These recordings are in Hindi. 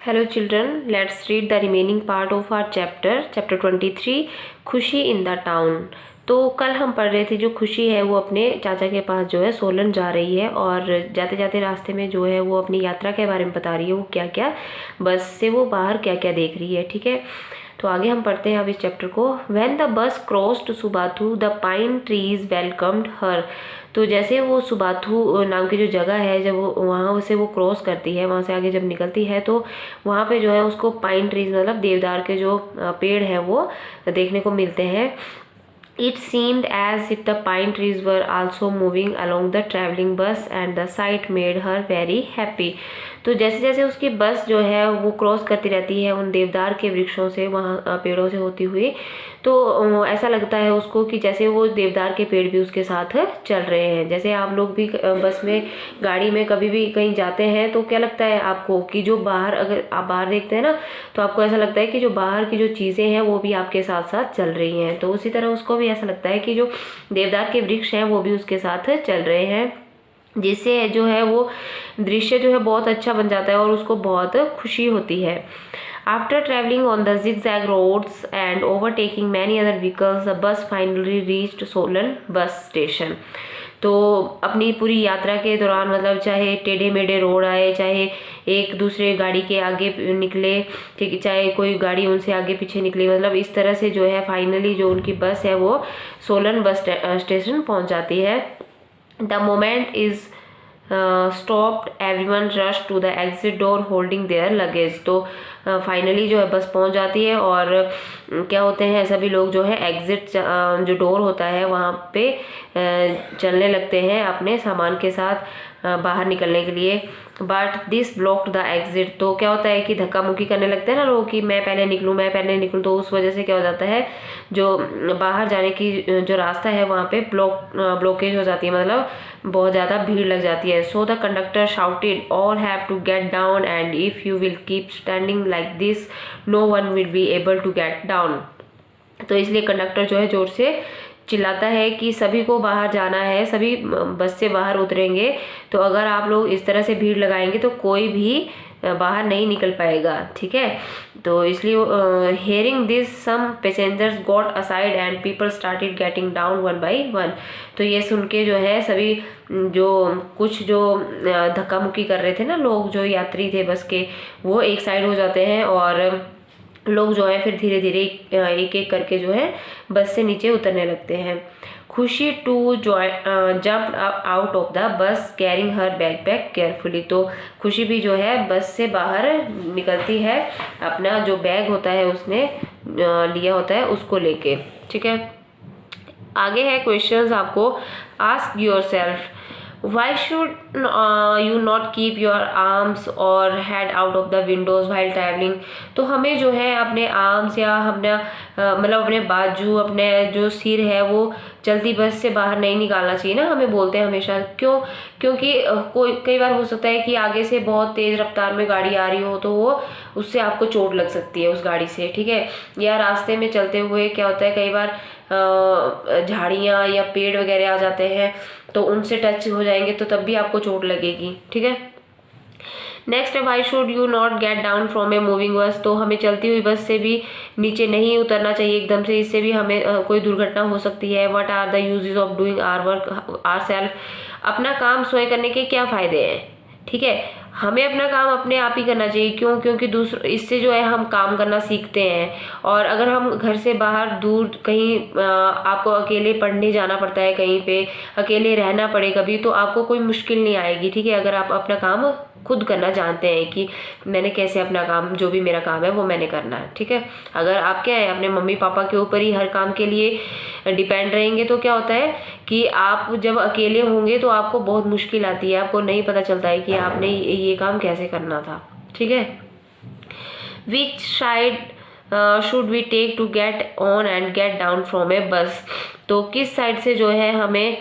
Hello children, let's read the remaining part of our chapter 23 खुशी इन द टाउन। तो कल हम पढ़ रहे थे जो खुशी है वो अपने चाचा के पास जो है सोलन जा रही है और जाते जाते रास्ते में जो है वो अपनी यात्रा के बारे में बता रही है, वो क्या क्या बस से वो बाहर क्या क्या देख रही है। ठीक है, तो आगे हम पढ़ते हैं अब इस चैप्टर को। When the bus crossed Subathu the pine trees welcomed her. तो जैसे वो सुबाथू नाम की जो जगह है, जब वो वहाँ से वो क्रॉस करती है, वहाँ से आगे जब निकलती है तो वहाँ पे जो है उसको पाइन ट्रीज मतलब देवदार के जो पेड़ हैं वो देखने को मिलते हैं। It seemed as if the pine trees were also moving along the traveling bus and the sight made her very happy। तो जैसे जैसे उसकी बस जो है वो क्रॉस करती रहती है उन देवदार के वृक्षों से, वहाँ पेड़ों से होती हुई, तो ऐसा लगता है उसको कि जैसे वो देवदार के पेड़ भी उसके साथ चल रहे हैं। जैसे आप लोग भी बस में, गाड़ी में कभी भी कहीं जाते हैं तो क्या लगता है आपको कि जो बाहर, अगर आप बाहर देखते हैं ना तो आपको ऐसा लगता है कि जो बाहर की जो चीज़ें हैं वो भी आपके साथ साथ चल रही हैं। तो उसी तरह उसको भी ऐसा लगता है कि जो देवदार के वृक्ष हैं वो भी उसके साथ चल रहे हैं, जिससे जो है वो दृश्य जो है बहुत अच्छा बन जाता है और उसको बहुत खुशी होती है। After traveling on the zigzag roads and overtaking many other vehicles, the bus finally reached Solan bus station। तो अपनी पूरी यात्रा के दौरान, मतलब चाहे टेढ़े मेढ़े रोड आए, चाहे एक दूसरे गाड़ी के आगे निकले, ठीक, चाहे कोई गाड़ी उनसे आगे पीछे निकली, मतलब इस तरह से जो है फाइनली जो उनकी बस है वो सोलन बस स्टेशन पहुंच जाती है। The moment is stopped everyone rush to the exit door holding their luggage. तो फाइनली जो है बस पहुंच जाती है और क्या होते हैं, सभी लोग जो है एग्जिट जो डोर होता है वहाँ पे चलने लगते हैं अपने सामान के साथ बाहर निकलने के लिए। But this blocked the exit. तो क्या होता है कि धक्का मुक्की करने लगते हैं ना लोग कि मैं पहले निकलूँ, तो उस वजह से क्या हो जाता है, जो बाहर जाने की जो रास्ता है वहाँ पे ब्लॉकेज हो जाती है, मतलब बहुत ज़्यादा भीड़ लग जाती है। So the conductor shouted all have to get down and if you will keep standing like this no one will be able to get down. तो इसलिए कंडक्टर जो है जोर से चिल्लाता है कि सभी को बाहर जाना है, सभी बस से बाहर उतरेंगे, तो अगर आप लोग इस तरह से भीड़ लगाएंगे तो कोई भी बाहर नहीं निकल पाएगा। ठीक है, तो इसलिए hearing this some passengers got aside and people started getting down one by one. तो ये सुन के जो है सभी जो कुछ जो धक्का मुक्की कर रहे थे ना लोग, जो यात्री थे बस के, वो एक साइड हो जाते हैं और लोग जो है फिर धीरे धीरे एक एक करके जो है बस से नीचे उतरने लगते हैं। Khushi to jump out of the bus carrying her backpack carefully. तो खुशी भी जो है बस से बाहर निकलती है, अपना जो बैग होता है उसने लिया होता है उसको लेके। ठीक है, आगे है क्वेश्चंस आपको। Ask your self why should you not keep your arms or head out of the windows while traveling। तो हमें जो है अपने आर्म्स या हमने मतलब अपने बाजू, अपने जो सिर है वो चलती बस से बाहर नहीं निकालना चाहिए ना, हमें बोलते हैं हमेशा। क्यों? क्योंकि कई बार हो सकता है कि आगे से बहुत तेज रफ्तार में गाड़ी आ रही हो तो वो उससे आपको चोट लग सकती है उस गाड़ी से। ठीक है, या रास्ते में चलते हुए क्या होता है, कई बार झाड़ियाँ या पेड़ वगैरह आ जाते हैं तो उनसे टच हो जाएंगे तो तब भी आपको चोट लगेगी। ठीक है, नेक्स्ट है why should you not gate down from a moving बस। तो हमें चलती हुई बस से भी नीचे नहीं उतरना चाहिए एकदम से, इससे भी हमें कोई दुर्घटना हो सकती है। What are the uses of doing our work our self. अपना काम स्वयं करने के क्या फायदे हैं। ठीक है, हमें अपना काम अपने आप ही करना चाहिए। क्यों? क्योंकि दूसरे इससे जो है हम काम करना सीखते हैं। और अगर हम घर से बाहर दूर कहीं आपको अकेले पढ़ने जाना पड़ता है, कहीं पे अकेले रहना पड़े कभी, तो आपको कोई मुश्किल नहीं आएगी। ठीक है, अगर आप अपना काम खुद करना जानते हैं कि मैंने कैसे अपना काम, जो भी मेरा काम है वो मैंने करना है। ठीक है, अगर आप क्या है अपने मम्मी पापा के ऊपर ही हर काम के लिए डिपेंड रहेंगे तो क्या होता है कि आप जब अकेले होंगे तो आपको बहुत मुश्किल आती है, आपको नहीं पता चलता है कि आपने ये काम कैसे करना था। ठीक है, which side should we take to get on and get down from a bus. तो किस साइड से जो है हमें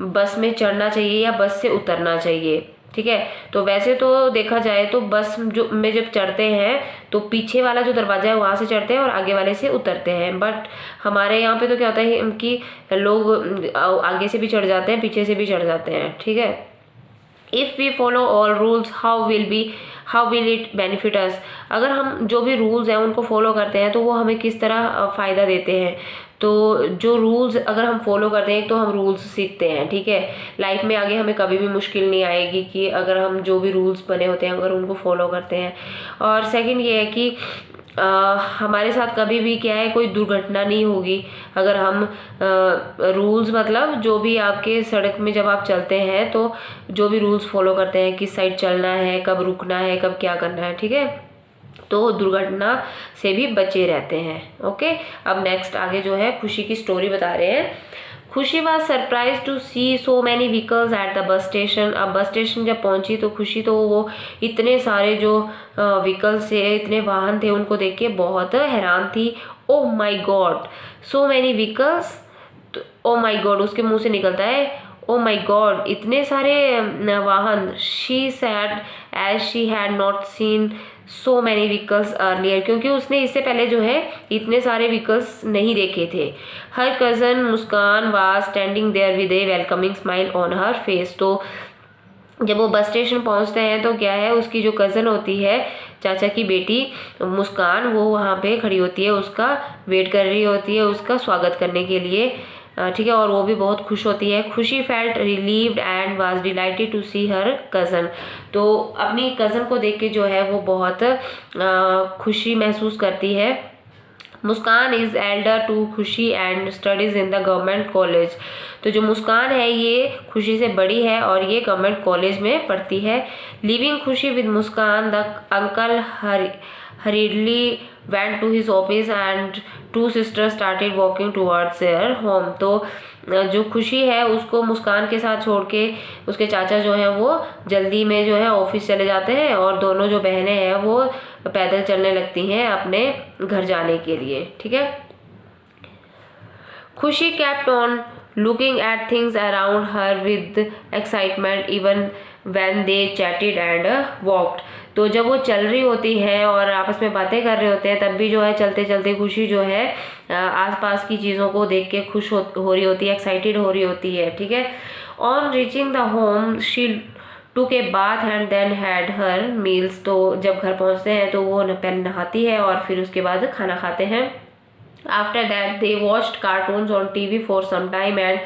बस में चढ़ना चाहिए या बस से उतरना चाहिए। ठीक है, तो वैसे तो देखा जाए तो बस जो में जब चढ़ते हैं तो पीछे वाला जो दरवाजा है वहाँ से चढ़ते हैं और आगे वाले से उतरते हैं। बट हमारे यहाँ पे तो क्या होता है कि लोग आगे से भी चढ़ जाते हैं, पीछे से भी चढ़ जाते हैं। ठीक है, if we follow all rules how will it benefit us, अगर हम जो भी रूल्स हैं उनको फॉलो करते हैं तो वो हमें किस तरह फ़ायदा देते हैं। तो जो रूल्स अगर हम फॉलो करते हैं तो हम रूल्स सीखते हैं, ठीक है। लाइफ में आगे हमें कभी भी मुश्किल नहीं आएगी कि अगर हम जो भी रूल्स बने होते हैं अगर उनको फॉलो करते हैं। और सेकंड ये है कि हमारे साथ कभी भी क्या है कोई दुर्घटना नहीं होगी अगर हम रूल्स मतलब जो भी आपके सड़क में जब आप चलते हैं तो जो भी रूल्स फॉलो करते हैं, किस साइड चलना है, कब रुकना है, कब क्या करना है, ठीक है, तो दुर्घटना से भी बचे रहते हैं। ओके, अब नेक्स्ट आगे जो है खुशी की स्टोरी बता रहे हैं। Khushi was surprise to see so many vehicles at the bus station. अब बस स्टेशन जब पहुंची तो खुशी तो वो इतने सारे जो व्हीकल्स थे, इतने वाहन थे, उनको देख के बहुत हैरान थी। ओह माई गॉड, सो मैनी व्हीकल्स, ओ माई गॉड उसके मुंह से निकलता है ओ माई गॉड, इतने सारे वाहन। She said as she had not seen so many vehicles earlier, क्योंकि उसने इससे पहले जो है इतने सारे व्हीकल्स नहीं देखे थे। Her cousin Muskan was standing there with a welcoming smile on her face. तो जब वो बस स्टेशन पहुंचते हैं तो क्या है उसकी जो कज़न होती है, चाचा की बेटी मुस्कान, वो वहाँ पे खड़ी होती है, उसका वेट कर रही होती है उसका स्वागत करने के लिए, ठीक है, और वो भी बहुत खुश होती है। Khushi felt relieved and was delighted to see her cousin. तो अपनी कज़न को देख के जो है वो बहुत खुशी महसूस करती है। मुस्कान इज़ एल्डर टू खुशी and studies in the government college. तो जो मुस्कान है ये खुशी से बड़ी है और ये गवर्नमेंट कॉलेज में पढ़ती है। लिविंग खुशी with Muskan, the uncle hurriedly went to his office and two sisters started walking towards their home। तो जो खुशी है उसको मुस्कान के साथ छोड़ के उसके चाचा जो हैं वो जल्दी में जो है ऑफिस चले जाते हैं और दोनों जो बहनें हैं वो पैदल चलने लगती हैं अपने घर जाने के लिए, ठीक है। खुशी kept on looking at things around her with excitement even when they chatted and walked। तो जब वो चल रही होती है और आपस में बातें कर रहे होते हैं तब भी जो है चलते चलते खुशी जो है आसपास की चीज़ों को देख के खुश हो रही होती है, एक्साइटेड हो रही होती है, ठीक है। On reaching the home she took a bath and then had her meals. तो जब घर पहुंचते हैं तो वो पहले नहाती है और फिर उसके बाद खाना खाते हैं। After that they watched cartoons on TV for some time and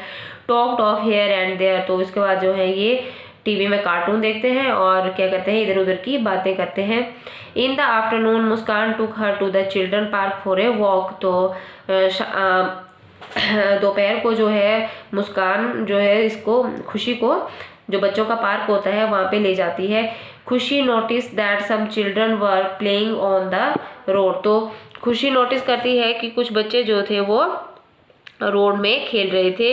talked of here and there. तो इसके बाद जो है ये टीवी में कार्टून देखते हैं और क्या करते हैं इधर उधर की बातें करते हैं। In the afternoon Muskan took her to the children park for a walk. तो दोपहर को जो है मुस्कान जो है इसको खुशी को जो बच्चों का पार्क होता है वहाँ पे ले जाती है। Khushi notice that some children were playing on the road. तो खुशी नोटिस करती है कि कुछ बच्चे जो थे वो रोड में खेल रहे थे।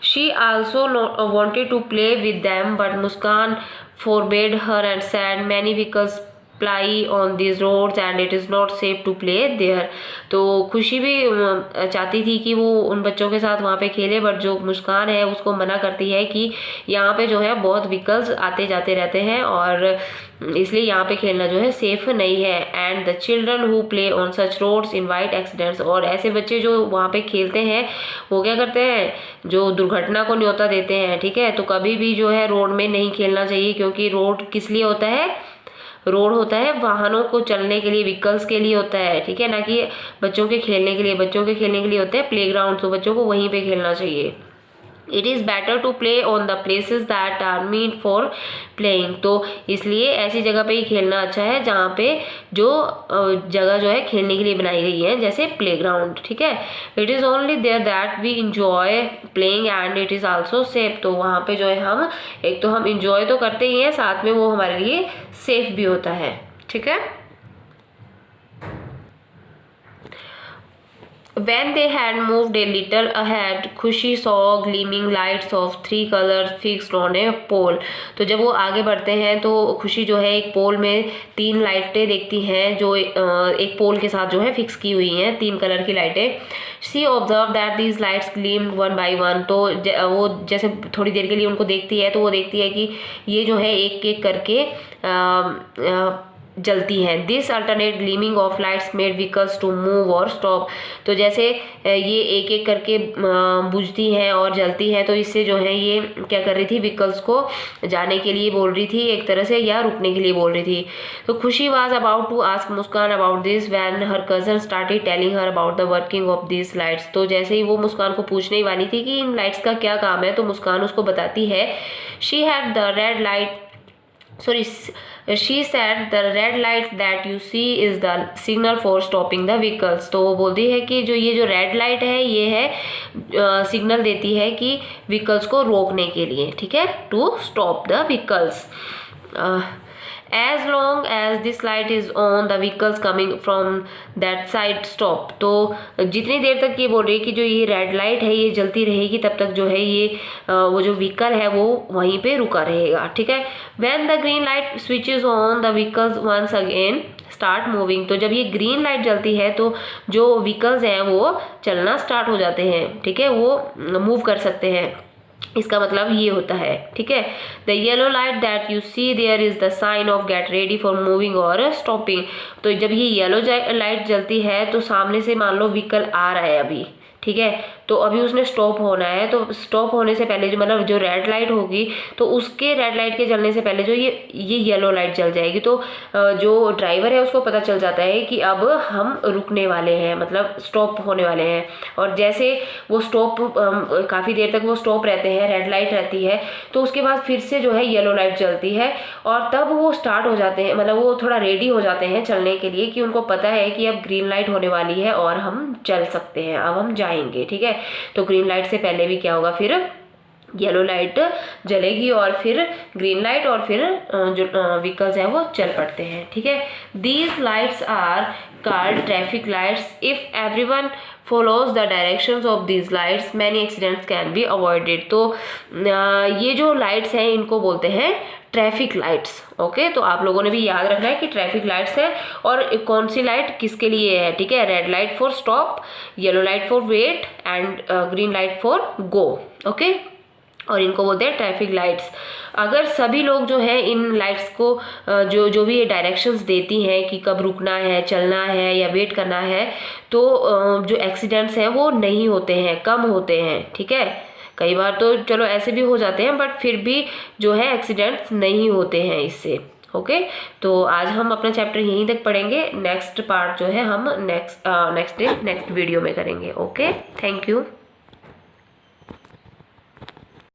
She also wanted to play with them but Muskan forbade her and said many vehicles ply on this roads and it is not safe to play there. तो खुशी भी चाहती थी कि वो उन बच्चों के साथ वहाँ पे खेले बट जो मुस्कान है उसको मना करती है कि यहाँ पे जो है बहुत व्हीकल्स आते जाते रहते हैं और इसलिए यहाँ पे खेलना जो है सेफ नहीं है। And the children who play on such roads invite accidents. और ऐसे बच्चे जो वहाँ पे खेलते हैं वो क्या करते हैं, जो दुर्घटना को न्योता देते हैं, ठीक है। तो कभी भी जो है रोड में नहीं खेलना चाहिए क्योंकि रोड किस लिए होता है, रोड होता है वाहनों को चलने के लिए, व्हीकल्स के लिए होता है, ठीक है, ना कि बच्चों के खेलने के लिए। बच्चों के खेलने के लिए होते हैं प्लेग्राउंड, तो बच्चों को वहीं पे खेलना चाहिए। It is better to play on the places that are meant for playing. तो इसलिए ऐसी जगह पे ही खेलना अच्छा है जहाँ पे जो जगह जो है खेलने के लिए बनाई गई है, जैसे प्लेग्राउंड, ठीक है। It is only there that we enjoy playing and it is also safe. तो वहाँ पे जो है हम एक तो हम इंजॉय तो करते ही हैं, साथ में वो हमारे लिए सेफ भी होता है, ठीक है। When they had moved a little ahead, खुशी saw gleaming lights of 3 colors fixed on a pole। तो जब वो आगे बढ़ते हैं तो खुशी जो है एक पोल में 3 लाइटें देखती हैं जो एक पोल के साथ जो है फिक्स की हुई हैं, 3 कलर की लाइटें। She observed that these lights gleamed one by one। तो वो जैसे थोड़ी देर के लिए उनको देखती है तो वो देखती है कि ये जो है एक एक करके जलती हैं। This alternate gleaming of lights made vehicles to move और स्टॉप। तो जैसे ये एक एक करके बुझती हैं और जलती हैं, तो इससे जो है ये क्या कर रही थी, व्हीकल्स को जाने के लिए बोल रही थी एक तरह से, या रुकने के लिए बोल रही थी। तो Khushi was about to ask Muskan about this when her cousin started telling her about the working of this lights. तो जैसे ही वो मुस्कान को पूछने ही वाली थी कि इन लाइट्स का क्या काम है, तो मुस्कान उसको बताती है, she had the red light she said the red light that you see is the signal for stopping the vehicles। तो वो बोलती है कि जो ये जो रेड लाइट है ये है सिग्नल देती है कि व्हीकल्स को रोकने के लिए, ठीक है, to stop the vehicles. As long as this light is on, the vehicles coming from that side stop। तो जितनी देर तक ये बोल रही है कि जो ये रेड लाइट है ये जलती रहेगी, तब तक जो है ये वो जो व्हीकल है वो वहीं पे रुका रहेगा, ठीक है। When the green light switches on, the vehicles once again start moving। तो जब ये ग्रीन लाइट जलती है तो जो व्हीकल्स हैं वो चलना स्टार्ट हो जाते हैं, ठीक है, वो मूव कर सकते हैं। इसका मतलब ये होता है, ठीक है। The yellow light that you see there is the sign of get ready for moving और स्टॉपिंग। तो जब ये येलो लाइट जलती है तो सामने से मान लो व्हीकल आ रहा है अभी, ठीक है, तो अभी उसने स्टॉप होना है, तो स्टॉप होने से पहले जो मतलब जो रेड लाइट होगी तो उसके रेड लाइट के जलने से पहले जो ये येलो लाइट जल जाएगी। तो जो ड्राइवर है उसको पता चल जाता है कि अब हम रुकने वाले हैं, मतलब स्टॉप होने वाले हैं। और जैसे वो स्टॉप काफ़ी देर तक वो स्टॉप रहते हैं, रेड लाइट रहती है, तो उसके बाद फिर से जो है येलो लाइट जलती है और तब वो स्टार्ट हो जाते हैं, मतलब वो थोड़ा रेडी हो जाते हैं चलने के लिए, कि उनको पता है कि अब ग्रीन लाइट होने वाली है और हम चल सकते हैं, अब हम जाएंगे, ठीक है। तो ग्रीन लाइट से पहले भी क्या होगा, फिर येलो लाइट जलेगी और फिर ग्रीन लाइट और फिर जो व्हीकल्स हैं वो चल पड़ते हैं, ठीक है। These lights are called traffic lights. If everyone follows the directions of these lights many accidents can be avoided। तो ये जो लाइट्स हैं इनको बोलते हैं ट्रैफिक लाइट्स, ओके। तो आप लोगों ने भी याद रखना है कि ट्रैफिक लाइट्स है और कौन सी लाइट किसके लिए है, ठीक है। Red light for stop, yellow light for wait and green light for go, okay. और इनको बोलते हैं ट्रैफिक लाइट्स। अगर सभी लोग जो है इन लाइट्स को जो भी ये डायरेक्शंस देती हैं कि कब रुकना है, चलना है या वेट करना है, तो जो एक्सीडेंट्स हैं वो नहीं होते हैं, कम होते हैं, ठीक है। कई बार तो चलो ऐसे भी हो जाते हैं, बट फिर भी जो है एक्सीडेंट्स नहीं होते हैं इससे, ओके। तो आज हम अपना चैप्टर यहीं तक पढ़ेंगे, नेक्स्ट पार्ट जो है हम नेक्स्ट वीडियो में करेंगे, ओके। Thank you.